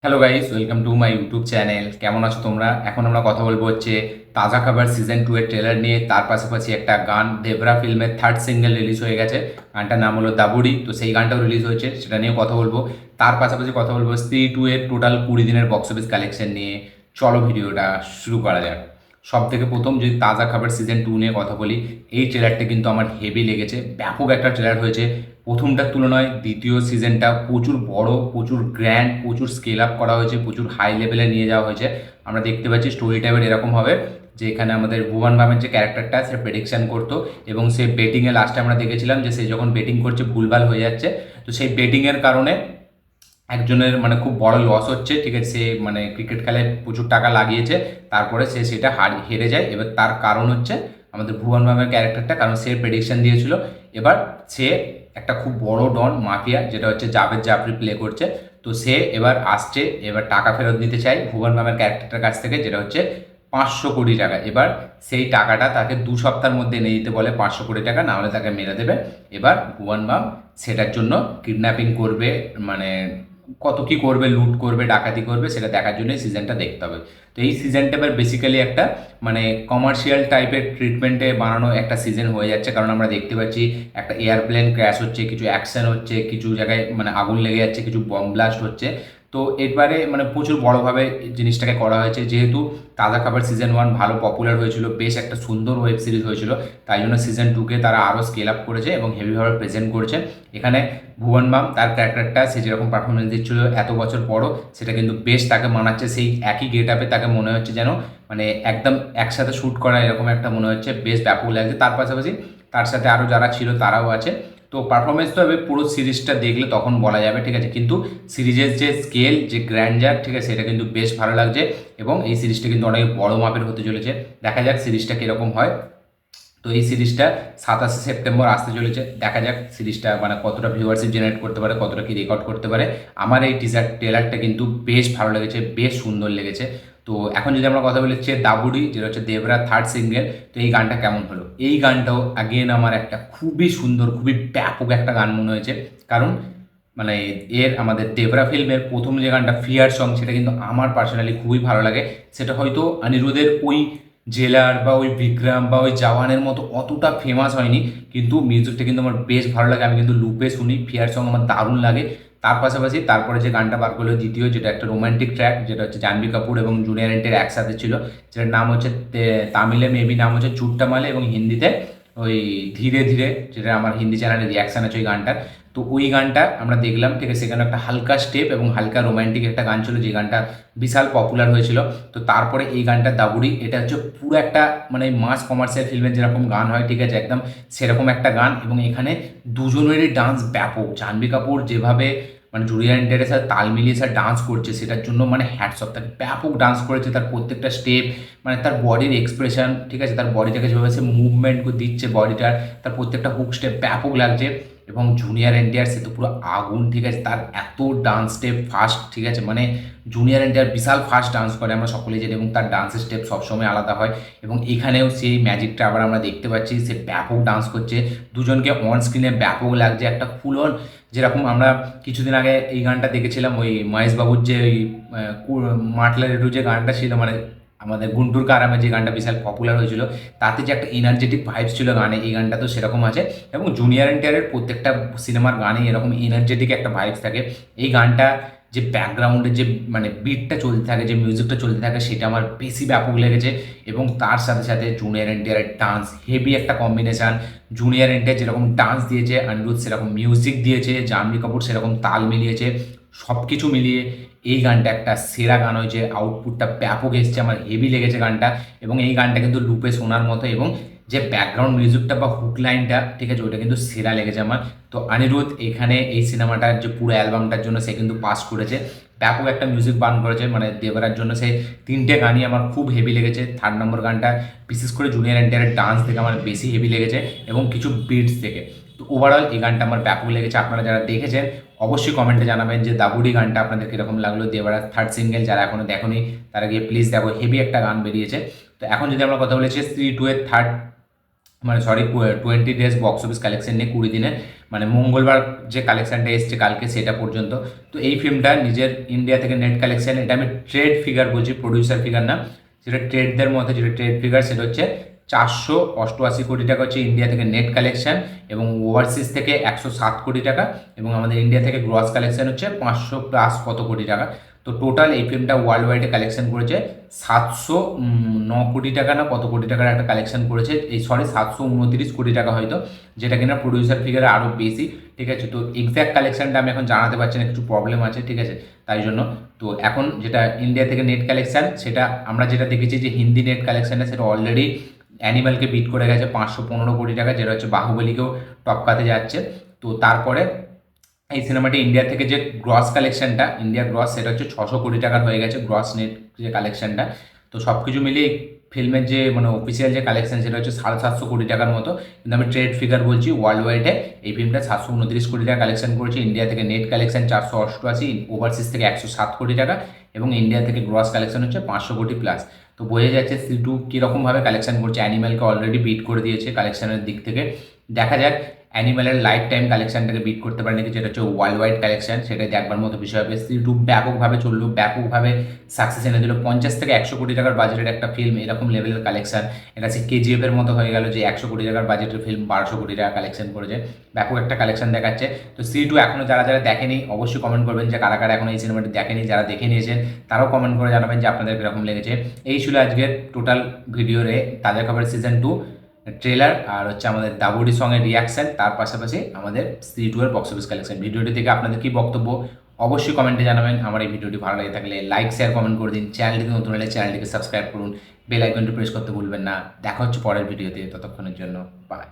Hello guys, welcome to my YouTube channel. কেমন আছো তোমরা? এখন আমরা কথা বলবো হচ্ছে তাজা খবর সিজন 2 এর ট্রেলার নিয়ে। তার পাশাপাশি একটা গান দেবরা ফিল্মের থার্ড সিঙ্গেল রিলিজ হয়ে গেছে। গানটার নাম হলো দাবুড়ি। তো সেই গানটাও রিলিজ হয়েছে, সেটা নিয়েও কথা বলবো। তার পাশাপাশি কথা বলবো স্ত্রী 2 এর টোটাল 20 দিনের বক্স অফিস কালেকশন নিয়ে। চলো ভিডিওটা শুরু করা যাক। সব থেকে প্রথম যদি তাজা খবর সিজন 2 নিয়ে কথা বলি, এই ট্রেলারটা কিন্তু আমার হেভি লেগেছে। ব্যাপক একটা ট্রেলার হয়েছে। প্রথমটার তুলনায় দ্বিতীয় সিজনটা প্রচুর বড়, প্রচুর গ্র্যান্ড, প্রচুর স্কেল আপ করা হয়েছে, প্রচুর হাই লেভেলে নিয়ে যাওয়া হয়েছে। আমরা দেখতে পাচ্ছি স্টোরি টাইপের এরকম হবে যে এখানে আমাদের ভুবন বামের যে ক্যারেক্টারটা, সে প্রেডিকশন করতো এবং সে বেটিংয়ে লাস্টে আমরা দেখেছিলাম যে সে যখন বেটিং করছে ভুলভাল হয়ে যাচ্ছে। তো সেই বেটিংয়ের কারণে একজনের মানে খুব বড় লস হচ্ছে, ঠিক আছে। সে মানে ক্রিকেট খেলায় প্রচুর টাকা লাগিয়েছে, তারপরে সে সেটা হেরে যায়। এবার তার কারণ হচ্ছে আমাদের ভুবন বামের ক্যারেক্টারটা, কারণ সে প্রেডিকশন দিয়েছিল। এবার সে একটা খুব বড় ডন মাফিয়া, যেটা হচ্ছে জাভেদ জাফরি প্লে করছে। তো সে এবার আসছে, এবার টাকা ফেরত নিতে চায় ভুবন বামের ক্যারেক্টারটার কাছ থেকে, যেটা হচ্ছে 500 কোটি টাকা। এবার সেই টাকাটা তাকে 2 সপ্তাহের মধ্যে এনে দিতে বলে, 500 কোটি টাকা, না হলে তাকে মেরে দেবে। এবার ভুবন বাম সেটার জন্য কিডন্যাপিং করবে, মানে কত কি করবে, লুট করবে, ডাকাতি করবে, সেটা দেখার জন্য এই সিজনটা দেখতে হবে। তো এই সিজনটা এবার বেসিক্যালি একটা মানে কমার্শিয়াল টাইপের ট্রিটমেন্টে বানানো একটা সিজন হয়ে যাচ্ছে, কারণ আমরা দেখতে পাচ্ছি একটা এয়ারপ্লেন ক্র্যাশ হচ্ছে, কিছু অ্যাকশন হচ্ছে, কিছু জায়গায় মানে আগুন লেগে যাচ্ছে, কিছু বম ব্লাস্ট হচ্ছে। তো এবারে মানে প্রচুর বড়োভাবে জিনিসটাকে করা হয়েছে। যেহেতু তাজা খবর সিজন 1 ভালো পপুলার হয়েছিল, বেশ একটা সুন্দর ওয়েব সিরিজ হয়েছিল, তাই জন্য সিজন 2কে তারা আরও স্কেল আপ করেছে এবং হেভিভাবে প্রেজেন্ট করেছে। এখানে ভুবন বাম তার ক্যারেক্টারটা, সে যেরকম পারফরমেন্স দিচ্ছিল এত বছর পরও, সেটা কিন্তু বেশ তাকে মানাচ্ছে। সেই একই গেট আপে তাকে মনে হচ্ছে যেন মানে একদম একসাথে শ্যুট করা, এরকম একটা মনে হচ্ছে, বেশ ব্যাপক লাগছে। তার পাশাপাশি তার সাথে আরও যারা ছিল তারাও আছে। তো পারফরমেন্স তো হবে পুরো সিরিজটা দেখলে তখন বলা যাবে, ঠিক আছে। কিন্তু সিরিজের যে স্কেল, যে গ্র্যান্ডার, ঠিক আছে, সেটা কিন্তু বেশ ভালো লাগছে এবং এই সিরিজটা কিন্তু অনেক বড় মাপের হতে চলেছে। দেখা যাক সিরিজটা কীরকম হয়। তো এই সিরিজটা 27শে সেপ্টেম্বর আসতে চলেছে। দেখা যাক সিরিজটা মানে কতটা ভিউয়ারশিপ জেনারেট করতে পারে, কতটা কি রেকর্ড করতে পারে। আমার এই টিজার ট্রেলারটা কিন্তু বেশ ভালো লেগেছে, বেশ সুন্দর লেগেছে। তো এখন যদি আমরা কথা বলি হচ্ছে দাবুড়ি, যেটা হচ্ছে দেবরা থার্ড সিঙ্গেল, তো এই গানটা কেমন হলো? এই গানটাও আগেন আমার একটা খুবই সুন্দর, খুবই ব্যাপক একটা গান মনে হয়েছে। কারণ মানে এর আমাদের দেবরা ফিল্মের প্রথম যে গানটা ফিয়ার সং, সেটা কিন্তু আমার পার্সোনালি খুবই ভালো লাগে। সেটা হয়তো অনিরুদ্ধের ওই জেলার বা ওই বিক্রম বা ওই জওয়ানের মতো অতটা ফেমাস হয়নি, কিন্তু মিউজিকটা কিন্তু আমার বেশ ভালো লাগে। আমি কিন্তু লুপে শুনি, ফিয়ার সং আমার দারুণ লাগে। তার পাশাপাশি তারপরে যে গানটা বার করলো দ্বিতীয়, যেটা একটা রোমান্টিক ট্র্যাক, যেটা হচ্ছে জাহ্নবী কাপুর এবং জুনিয়র এনটিআর একসাথে ছিল, যেটার নাম হচ্ছে তামিলে মেবি নাম হচ্ছে চুট্টামালে এবং হিন্দিতে ওই ধীরে ধীরে, যেটা আমার হিন্দি চ্যানেলে রিয়াকশান আছে ওই গানটার। তো ওই গানটা আমরা দেখলাম, ঠিক আছে। সেখানে একটা হালকা স্টেপ এবং হালকা রোমান্টিক একটা গান ছিল, যে গানটা বিশাল পপুলার হয়েছিল। তো তারপরে এই গানটা দাবুড়ি, এটা হচ্ছে পুরো একটা মানে মাস কমার্শিয়াল ফিল্মের যেরকম গান হয়, ঠিক আছে, একদম সেরকম একটা গান। এবং এখানে দুজনেরই ডান্স ব্যাপক। জাহ্নবী কাপুর যেভাবে মানে জুনিয়র এনটিআরের সাথে তাল মিলিয়ে স্যার ডান্স করছে, সেটার জন্য মানে হ্যাটস অফ, তাকে ব্যাপক ডান্স করেছে। তার প্রত্যেকটা স্টেপ, মানে তার বডির এক্সপ্রেশন, ঠিক আছে, তার বডিটাকে যেভাবে সে মুভমেন্ট দিচ্ছে বডিটার, তার প্রত্যেকটা হুক স্টেপ ব্যাপক লাগছে। এবং জুনিয়র এনটিআর সে তো পুরো আগুন, ঠিক আছে, তার এত ডান্স স্টেপ ফাস্ট, ঠিক আছে, মানে জুনিয়র এনটিআর বিশাল ফাস্ট ডান্স করে, আমরা সকলেই জানি, এবং তার ডান্সের স্টেপ সবসময় আলাদা হয়। এবং এখানেও সেই ম্যাজিকটা আবার আমরা দেখতে পাচ্ছি, সে ব্যাপক ডান্স করছে। দুজনকে অন স্ক্রিনে ব্যাপক লাগছে, একটা ফুল অন, যেরকম আমরা কিছুদিন আগে এই গানটা দেখেছিলাম ওই মহেশ বাবুর যে ওই মাটলার একটু যে গানটা ছিল, মানে আমাদের গুন্টুর কারামে যে গানটা বিশাল পপুলার হয়েছিল, তাতে যে একটা এনার্জেটিক ভাইবস ছিল গানে, এই গানটা তো সেরকম আছে। এবং জুনিয়র এনটিআরের প্রত্যেকটা সিনেমার গানে এরকম এনার্জেটিক একটা ভাইবস থাকে। এই গানটা যে ব্যাকগ্রাউন্ডে যে মানে বিটটা চলতে থাকে, যে মিউজিকটা চলতে থাকে, সেটা আমার বেশি ব্যাপক লেগেছে। এবং তার সাথে সাথে জুনিয়র এনটিআরের ডান্স হেভি একটা কম্বিনেশান। জুনিয়র এনটিআর যেরকম ডান্স দিয়েছে, অনিরুদ্ধ সেরকম মিউজিক দিয়েছে, জাহ্নবী কাপুর সেরকম তাল মিলিয়েছে, সব কিছু মিলিয়ে এই গানটা একটা সেরা গান হয়েছে। আউটপুটটা ব্যাপক এসছে, আমার হেভি লেগেছে গানটা। এবং এই গানটা কিন্তু লুপে শোনার মতো, এবং যে ব্যাকগ্রাউন্ড মিউজিকটা বা হুক লাইনটা, ঠিক আছে, ওইটা কিন্তু সেরা লেগেছে আমার। তো অনিরুদ্ধ এখানে এই সিনেমাটার যে পুরো অ্যালবামটার জন্য সে কিন্তু পাস করেছে, ব্যাপক একটা মিউজিক বান করেছে। মানে দেবরার জন্য সে তিনটে গানই আমার খুব হেভি লেগেছে। থার্ড নম্বর গানটা বিশেষ করে জুনিয়র এনটিআরের ডান্স দেখে আমার বেশি হেভি লেগেছে, এবং কিছু বিটস দেখে। তো ওভারঅল এই গানটা আমার ব্যাপক লেগেছে। আপনারা যারা দেখেছেন অবশ্যই কমেন্টে জানাবেন যে দাবুড়ি গানটা আপনাদের কীরকম লাগলো। দেবরাজ থার্ড সিঙ্গেল যারা এখনও দেখোনি, তারা গিয়ে প্লিজ দেখো, হেভি একটা গান বেরিয়েছে। তো এখন যদি আমরা কথা বলেছি স্ত্রী 2 এর থার্ড মানে sorry 20 days box office collection নিয়ে 20 দিনে, মানে মঙ্গলবার যে কালেকশানটা এসছে কালকে সেটা পর্যন্ত। তো এই ফিল্মটা নিজের ইন্ডিয়া থেকে নেট কালেকশন, এটা আমি ট্রেড ফিগার বলছি, প্রডিউসার ফিগার না, যেটা ট্রেডদের মধ্যে যেটা ট্রেড ফিগার সেটা হচ্ছে 488 কোটি টাকা হচ্ছে ইন্ডিয়া থেকে নেট কালেকশন, এবং ওভারসিজ থেকে 107 কোটি টাকা, এবং আমাদের ইন্ডিয়া থেকে গ্রস কালেকশন হচ্ছে 500+ কত কোটি টাকা। তো টোটাল এই ফিল্মটা ওয়ার্ল্ড ওয়াইডে কালেকশন করেছে 709 কোটি টাকা না কত কোটি টাকার একটা কালেকশন করেছে, এই সরি 729 কোটি টাকা হয়তো, যেটা কিনা প্রডিউসার ফিগারে আরও বেশি। ঠিক আছে, তো এক্স্যাক্ট কালেকশনটা আমি এখন জানাতে পারছি না, কিছু প্রবলেম আছে, ঠিক আছে, তাই জন্য। তো এখন যেটা ইন্ডিয়া থেকে নেট কালেকশন, সেটা আমরা যেটা দেখেছি যে হিন্দি নেট কালেকশানটা সেটা অলরেডি অ্যানিমালকে বিট করে গেছে 515 কোটি টাকা, যেটা হচ্ছে বাহুবলীকেও টপকাতে যাচ্ছে। তো তারপরে এই সিনেমাটি ইন্ডিয়া থেকে যে গ্রস কালেকশনটা, ইন্ডিয়া গ্রস, সেটা হচ্ছে 600 কোটি টাকার হয়ে গেছে গ্রস নেট যে কালেকশনটা। তো সব কিছু মিলিয়ে ফিল্মের যে মানে অফিসিয়াল যে কালেকশন সেটা হচ্ছে 750 কোটি টাকার মতো, কিন্তু আমি ট্রেড ফিগার বলছি ওয়ার্ল্ড ওয়াইডে এই ফিল্মটা 729 কোটি টাকা কালেকশন করেছে। ইন্ডিয়া থেকে নেট কালেকশন 488, ওভারসিজ থেকে 107 কোটি টাকা, এবং ইন্ডিয়া থেকে গ্রস কালেকশন হচ্ছে 500 কোটি+। তো বোঝা যাচ্ছে সি2 কীরকমভাবে কালেকশন করছে, অ্যানিম্যালকে অলরেডি বিট করে দিয়েছে কালেকশনের দিক থেকে। দেখা যাক অ্যানিম্যালের লাইফ টাইম কালেকশনটাকে বিট করতে পারে নাকি, যেটা হচ্ছে ওয়ার্ল্ড ওয়াইড কালেকশন, সেটাই দেখবার মতো বিষয় হবে। সি2 ব্যাপকভাবে চললো, ব্যাপকভাবে সাকসেস এনে দিল, 50 থেকে 100 কোটি টাকার বাজেটের একটা ফিল্ম এরকম লেভেলের কালেকশন, এটা হচ্ছে কেজিএফ এর মতো হয়ে গেল যে 100 কোটি টাকার বাজেটের ফিল্ম 1200 কোটি টাকা কালেকশন করেছে, ব্যাপক একটা কালেকশন দেখাচ্ছে। তো সি2 এখনও যারা যারা দেখেনি অবশ্যই কমেন্ট করবেন যে কারা কারা এখন এই সিনেমাটি দেখেনি, যারা দেখে নিয়েছেন তারাও কমেন্ট করে জানাবেন যে আপনাদের কীরকম লেগেছে। এই ছিল আজকের টোটাল ভিডিওরে তাজা খবর সিজন 2 ট্রেলার, আর হচ্ছে আমাদের দাবুড়ি সঙ্গের রিয়াকশন, তার পাশাপাশি আমাদের সি2 এর বক্স অফিস কালেকশন। ভিডিওটি থেকে আপনাদের কি বক্তব্য অবশ্যই কমেন্টে জানাবেন। আমার এই ভিডিওটি ভালো লাগে থাকলে লাইক শেয়ার কমেন্ট করে দিন, চ্যানেলটিতে নতুন হলে চ্যানেলটিকে সাবস্ক্রাইব করুন, বেল আইকনটি প্রেস করতে ভুলবেন না। দেখা হচ্ছে পরের ভিডিওতে, ততক্ষণের জন্য বাই।